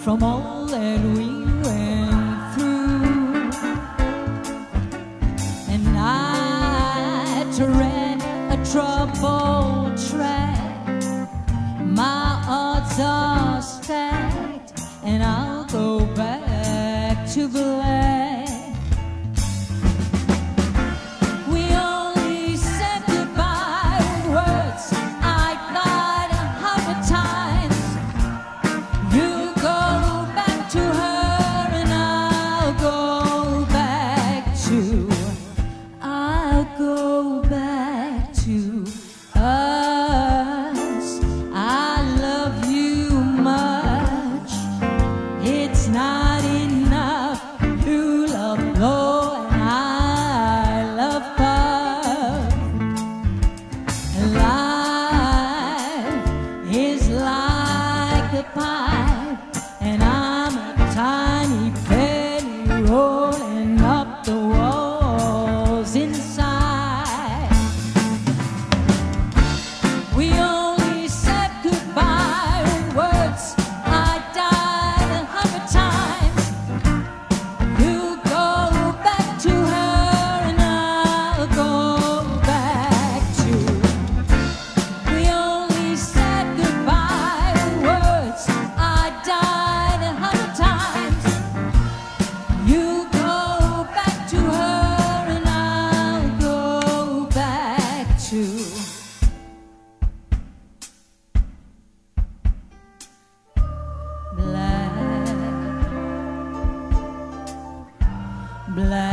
from all that we went through. And I tread a troubled track. My odds are stacked, and I'll go back to black. I'll go back to us. I love you much. It's not enough to love low, and I love love. Life is like a pipe, and I'm a tiny penny rolling up the walls inside. We only said goodbye with words. I died 100 times. You go back to her, and I'll go back to. We only said goodbye with words. I died 100 times. You go back to her, and I'll go back to black.